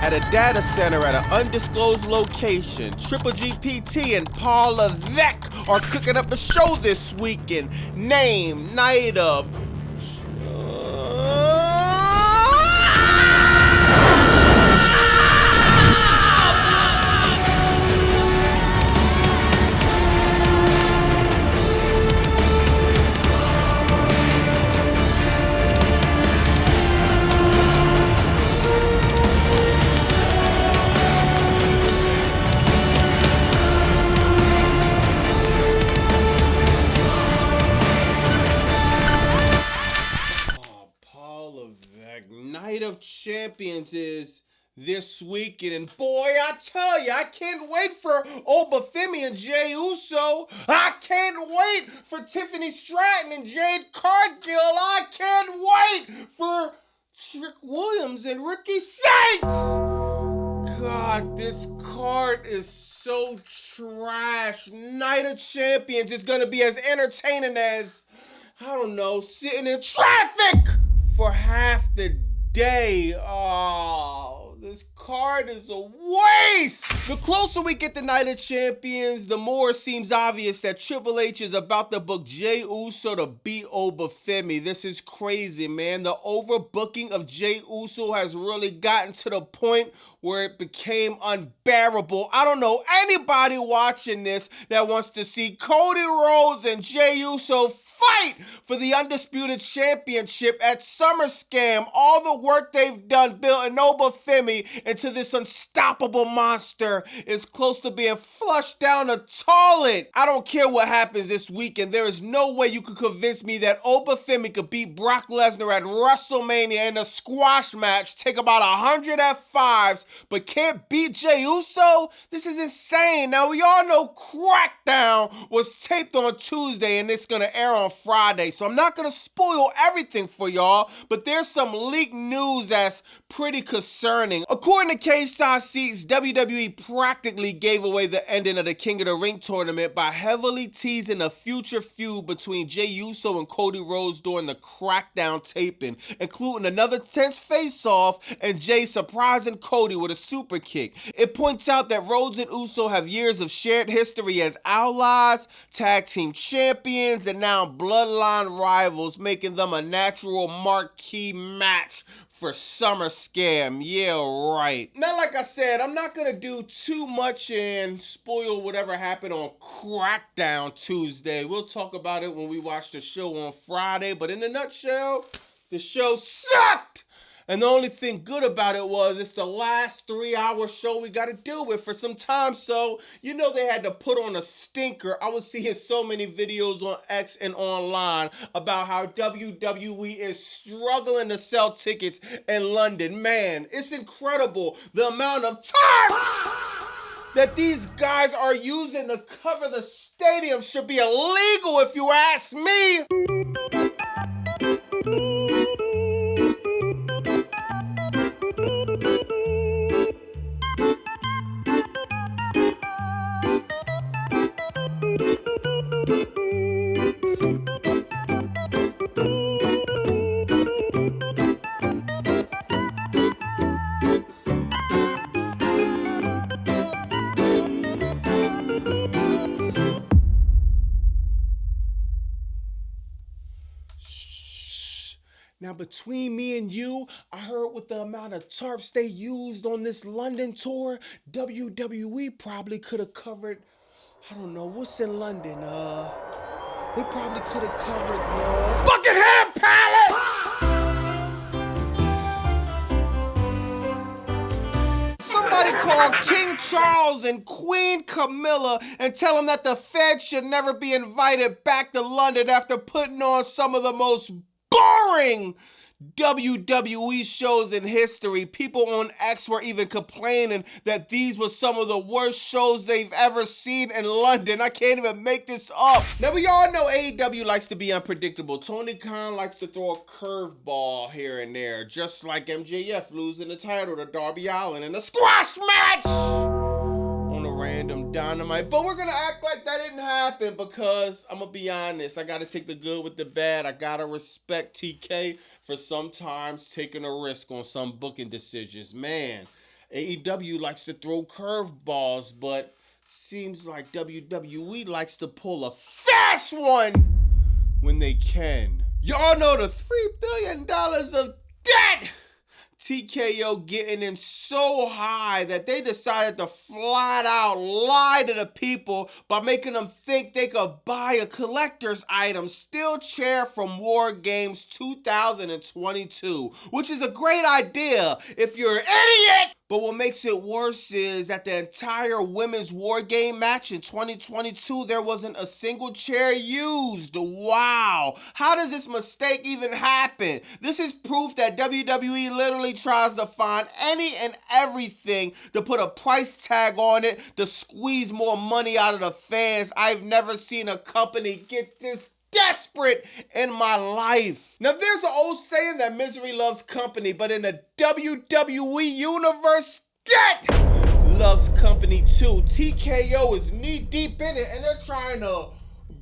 at a data center at an undisclosed location. Triple GPT and Paul Levesque are cooking up the show this weekend. Name, night of. Night of Champions is this weekend, and boy, I tell you, I can't wait for Obafemi and Jey Uso. I can't wait for Tiffany Stratton and Jade Cargill. I can't wait for Trick Williams and Ricky Saints. God, this card is so trash. Night of Champions is gonna be as entertaining as, I don't know, sitting in traffic for half the day. Oh, this card is a waste. The closer we get to Night of Champions, the more it seems obvious that Triple H is about to book Jey Uso to beat Obafemi. This is crazy, man. The overbooking of Jey Uso has really gotten to the point where it became unbearable. I don't know anybody watching this that wants to see Cody Rhodes and Jey Uso fight for the Undisputed Championship at SummerSlam. All the work they've done building Obafemi into this unstoppable monster is close to being flushed down the toilet. I don't care what happens this weekend. There is no way you could convince me that Obafemi could beat Brock Lesnar at WrestleMania in a squash match, take about 100 F5s, but can't beat Jey Uso? This is insane. Now, we all know Crackdown was taped on Tuesday and it's gonna air on Friday, so I'm not gonna spoil everything for y'all, but there's some leaked news that's pretty concerning. According to K-Side Seats, WWE practically gave away the ending of the King of the Ring tournament by heavily teasing a future feud between Jey Uso and Cody Rhodes during the Crackdown taping, including another tense face-off and Jey surprising Cody with a super kick. It points out that Rhodes and Uso have years of shared history as allies, tag team champions, and now bloodline rivals, making them a natural marquee match for SummerSlam. Yeah, right. Now, like I said, I'm not gonna do too much and spoil whatever happened on Crackdown Tuesday. We'll talk about it when we watch the show on Friday, but in a nutshell, the show sucked! And the only thing good about it was it's the last 3-hour show we got to deal with for some time. So, you know, they had to put on a stinker. I was seeing so many videos on X and online about how WWE is struggling to sell tickets in London. Man, it's incredible the amount of tarps that these guys are using to cover the stadium. Should be illegal if you ask me. Now, between me and you, I heard with the amount of tarps they used on this London tour, WWE probably could have covered, I don't know, what's in London? They probably could have covered the Buckingham Palace! Somebody call King Charles and Queen Camilla and tell them that the Fed should never be invited back to London after putting on some of the most boring WWE shows in history. People on X were even complaining that these were some of the worst shows they've ever seen in London. I can't even make this up. Now, we all know AEW likes to be unpredictable. Tony Khan likes to throw a curveball here and there, just like MJF losing the title to Darby Allin in a squash match on a random Dynamite. But we're gonna act like that didn't happen because I'm gonna be honest, I gotta take the good with the bad. I gotta respect TK for sometimes taking a risk on some booking decisions. Man, AEW likes to throw curveballs, but seems like WWE likes to pull a fast one when they can. Y'all know the $3 billion of debt TKO getting in so high that they decided to flat out lie to the people by making them think they could buy a collector's item steel chair from War Games 2022, which is a great idea if you're an idiot. But what makes it worse is that the entire women's War Game match in 2022, there wasn't a single chair used. Wow. How does this mistake even happen? This is proof that WWE literally tries to find any and everything to put a price tag on it to squeeze more money out of the fans. I've never seen a company get this desperate in my life. Now, there's an old saying that misery loves company, but in the WWE universe, debt loves company too. TKO is knee deep in it, and they're trying to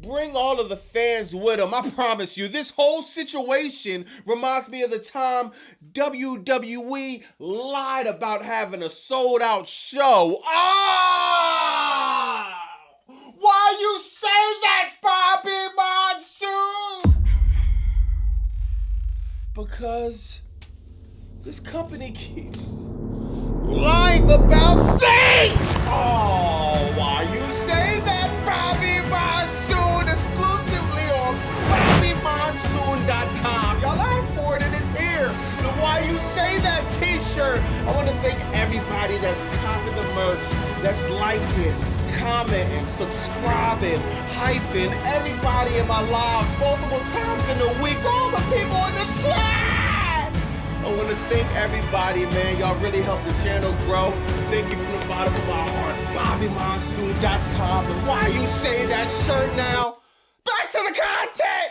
bring all of the fans with them. I promise you, this whole situation reminds me of the time WWE lied about having a sold-out show. Ah! Why you say that, Bobby Monsoon? Because this company keeps lying about things. Oh, why you say that, Bobby Monsoon? Exclusively on BobbyMonsoon.com. Y'all asked for it and it's here. The Why You Say That t-shirt. I want to thank everybody that's copping the merch, that's liking, commenting, subscribing, hyping, everybody in my lives multiple times in a week, all the people in the chat. I want to thank everybody, man. Y'all really helped the channel grow. Thank you from the bottom of my heart. BobbyMonsoon.com. And Why You Say That shirt now. Back to the content.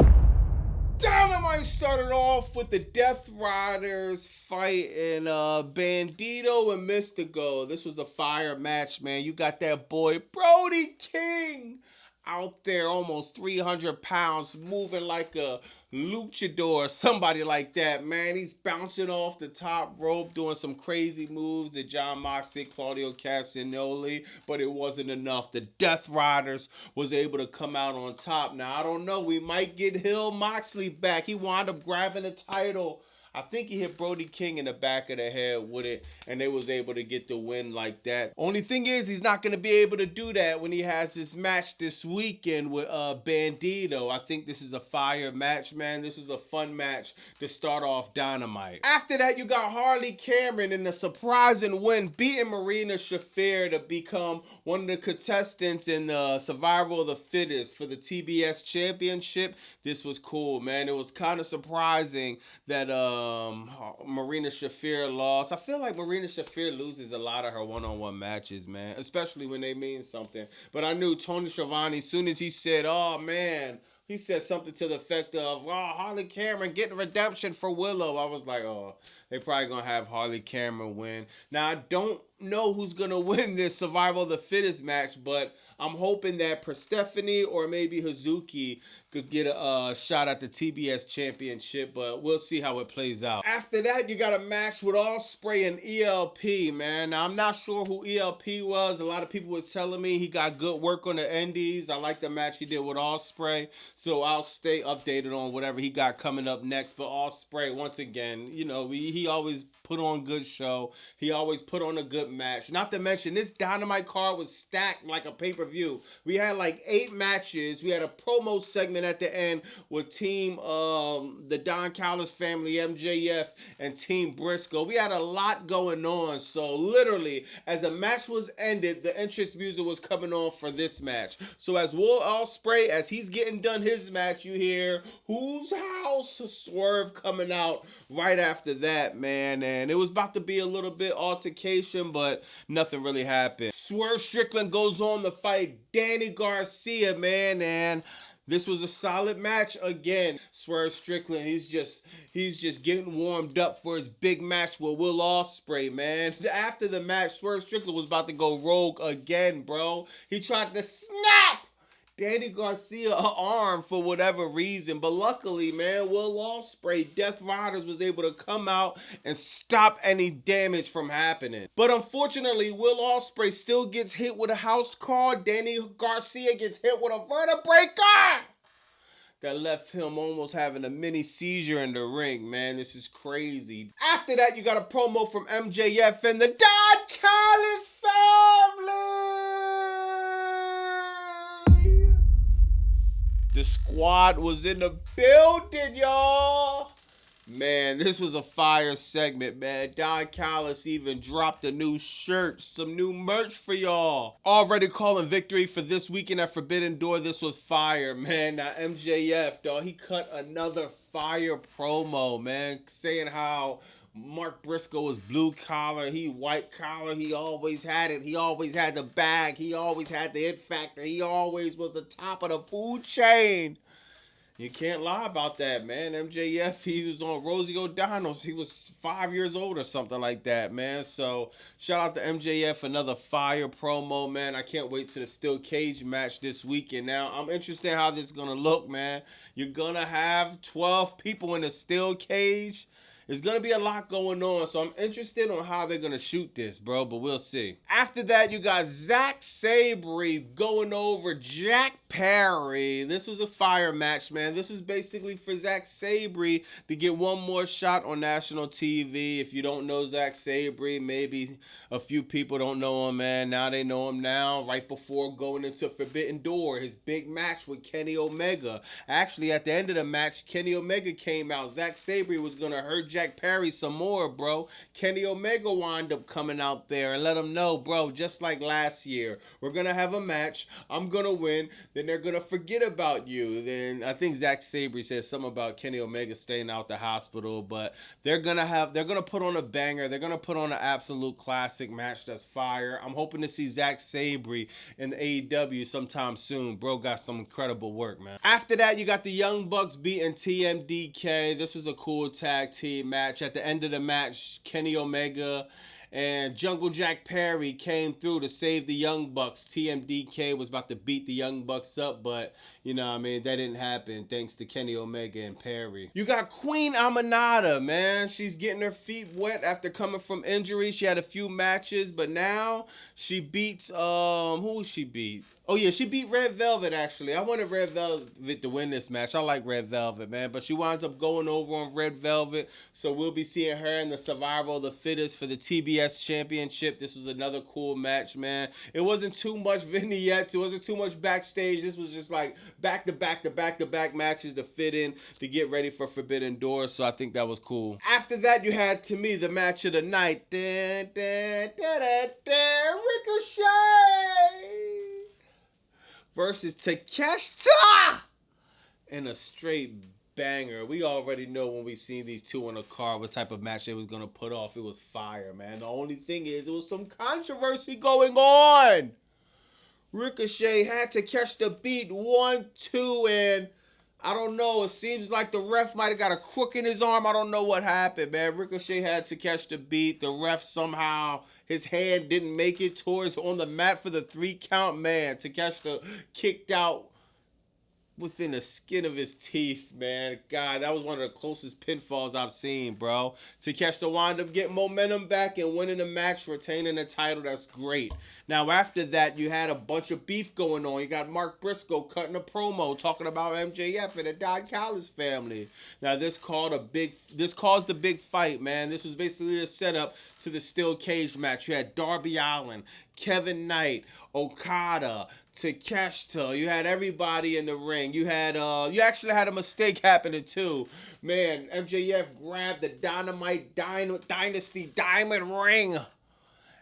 Dynamite started off with the Death Riders fighting Bandito and Mystico. This was a fire match, man. You got that boy Brody King out there, almost 300 pounds, moving like a luchador, somebody like that, man. He's bouncing off the top rope, doing some crazy moves to Jon Moxley, Claudio Castagnoli, but it wasn't enough. The Death Riders was able to come out on top. Now, I don't know. We might get Hill Moxley back. He wound up grabbing the title. I think he hit Brody King in the back of the head with it, and they was able to get the win like that. Only thing is, he's not going to be able to do that when he has this match this weekend with Bandito. I think this is a fire match, man. This is a fun match to start off Dynamite. After that, you got Harley Cameron in a surprising win, beating Marina Shafir to become one of the contestants in the Survival of the Fittest for the TBS Championship. This was cool, man. It was kind of surprising that Marina Shafir lost. I feel like Marina Shafir loses a lot of her one-on-one matches, man, especially when they mean something. But I knew Tony Schiavone, as soon as he said, oh, man, he said something to the effect of, oh, Harley Cameron getting redemption for Willow. I was like, oh, they probably going to have Harley Cameron win. Now, I don't know who's going to win this Survival of the Fittest match, but I'm hoping that Persephone or maybe Hazuki could get a shot at the TBS Championship, but we'll see how it plays out. After that, you got a match with Ospreay and ELP, man. Now, I'm not sure who ELP was. A lot of people was telling me he got good work on the Indies. I like the match he did with Ospreay, so I'll stay updated on whatever he got coming up next. But Ospreay, once again, you know, he always put on good show. He always put on a good match. Not to mention, this Dynamite card was stacked like a pay-per-view. We had like 8 matches. We had a promo segment at the end with Team the Don Callis family, MJF, and Team Briscoe. We had a lot going on. So literally, as the match was ended, the entrance music was coming on for this match. So as Will Ospreay, as he's getting done his match, you hear Whose House? Swerve coming out right after that, man. And it was about to be a little bit altercation, but nothing really happened. Swerve Strickland goes on to fight Danny Garcia, man, and this was a solid match again. Swerve Strickland, he's just getting warmed up for his big match with Will Ospreay, man. After the match, Swerve Strickland was about to go rogue again, bro. He tried to snap Danny Garcia an arm for whatever reason. But luckily, man, Will Ospreay, Death Riders, was able to come out and stop any damage from happening. But unfortunately, Will Ospreay still gets hit with a house call. Danny Garcia gets hit with a vertebrae that left him almost having a mini seizure in the ring, man. This is crazy. After that, you got a promo from MJF and the Don Callis family. The squad was in the building, y'all. Man, this was a fire segment, man. Don Callis even dropped a new shirt, some new merch for y'all. Already calling victory for this weekend at Forbidden Door. This was fire, man. Now, MJF, dog, he cut another fire promo, man, saying how Mark Briscoe was blue collar, he white collar, he always had it. He always had the bag. He always had the it factor. He always was the top of the food chain. You can't lie about that, man. MJF, he was on Rosie O'Donnell's. He was 5 years old or something like that, man. So, shout out to MJF, another fire promo, man. I can't wait to the steel cage match this weekend. Now, I'm interested in how this is going to look, man. You're going to have 12 people in the steel cage. There's going to be a lot going on, so I'm interested on how they're going to shoot this, bro, but we'll see. After that, you got Zack Sabre going over Jack Perry. This was a fire match, man. This is basically for Zack Sabre to get one more shot on national TV. If you don't know Zack Sabre, maybe a few people don't know him, man. Now they know him now, right before going into Forbidden Door, his big match with Kenny Omega. Actually, at the end of the match, Kenny Omega came out. Zack Sabre was going to hurt Jack Perry some more, bro. Kenny Omega wound up coming out there and let him know, bro, just like last year, we're going to have a match. I'm going to win. Then they're going to forget about you. Then I think Zack Sabre said something about Kenny Omega staying out the hospital, but they're going to put on a banger. They're going to put on an absolute classic match that's fire. I'm hoping to see Zack Sabre in the AEW sometime soon. Bro got some incredible work, man. After that, you got the Young Bucks beating TMDK. This was a cool tag team match. At the end of the match, Kenny Omega and Jungle Jack Perry came through to save the Young Bucks. TMDK was about to beat the Young Bucks up, but, you know what I mean, that didn't happen thanks to Kenny Omega and Perry. You got Queen Aminata, man. She's getting her feet wet after coming from injury. She had a few matches, but now she beats, who she beat? Oh, yeah, she beat Red Velvet, actually. I wanted Red Velvet to win this match. I like Red Velvet, man. But she winds up going over on Red Velvet. So we'll be seeing her in the Survival of the Fittest for the TBS Championship. This was another cool match, man. It wasn't too much vignettes. It wasn't too much backstage. This was just like back-to-back matches to fit in to get ready for Forbidden Doors. So I think that was cool. After that, you had, to me, the match of the night. Ricochet versus Takeshita in a straight banger. We already know when we seen these two on a card what type of match they was going to put off. It was fire, man. The only thing is it was some controversy going on. Ricochet had to catch the beat 1-2, and I don't know. It seems like the ref might have got a crook in his arm. I don't know what happened, man. Ricochet had to catch the beat. The ref somehow, his hand didn't make it towards on the mat for the 3 count, man. Takeshita kicked out within the skin of his teeth, man. God, that was one of the closest pinfalls I've seen, bro. Takeshita wound up getting momentum back and winning the match, retaining the title. That's great. Now, after that, you had a bunch of beef going on. You got Mark Briscoe cutting a promo talking about MJF and the Don Callis family. Now, this caused the big fight, man. This was basically a setup to the steel cage match. You had Darby Allin, Kevin Knight, Okada, Takeshita. You had everybody in the ring. You had you actually had a mistake happening too. Man, MJF grabbed the Dynamite Dynasty Diamond Ring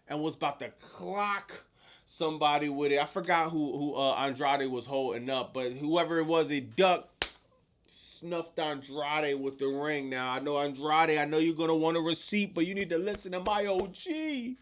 and was about to clock somebody with it. I forgot who Andrade was holding up, but whoever it was, he ducked, snuffed Andrade with the ring. Now, I know Andrade, I know you're going to want a receipt, but you need to listen to my OG.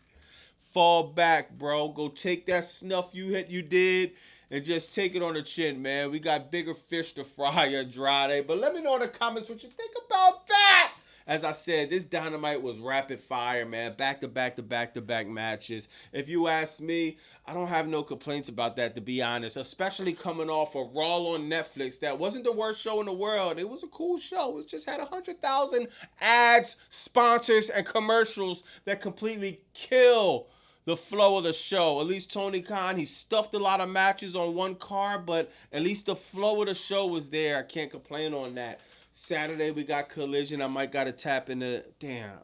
Fall back, bro. Go take that snuff you did and just take it on the chin, man. We got bigger fish to fry, Andrade. But let me know in the comments what you think about that. As I said, this Dynamite was rapid fire, man. Back to back to back to back matches. If you ask me, I don't have no complaints about that, to be honest. Especially coming off of Raw on Netflix. That wasn't the worst show in the world. It was a cool show. It just had 100,000 ads, sponsors, and commercials that completely kill the flow of the show. At least Tony Khan, he stuffed a lot of matches on one card, but at least the flow of the show was there. I can't complain on that. Saturday we got Collision. I might gotta tap into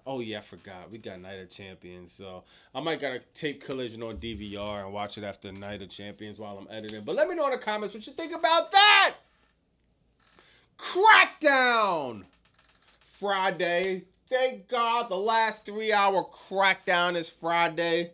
Oh yeah, I forgot. We got Night of Champions. So I might gotta tape Collision on DVR and watch it after Night of Champions while I'm editing. But let me know in the comments what you think about that. Crackdown Friday. Thank God the last 3-hour Crackdown is Friday.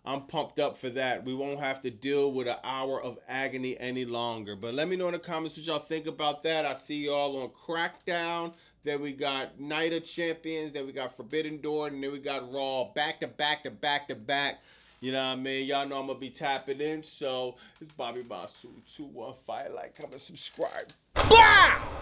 I'm pumped up for that. We won't have to deal with an hour of agony any longer. But let me know in the comments what y'all think about that. I see y'all on Crackdown. Then we got Night of Champions. Then we got Forbidden Door. And then we got Raw. Back to back to back to back. You know what I mean? Y'all know I'm going to be tapping in. So it's Bobby Monsoon 215. Like, comment, subscribe. Blah!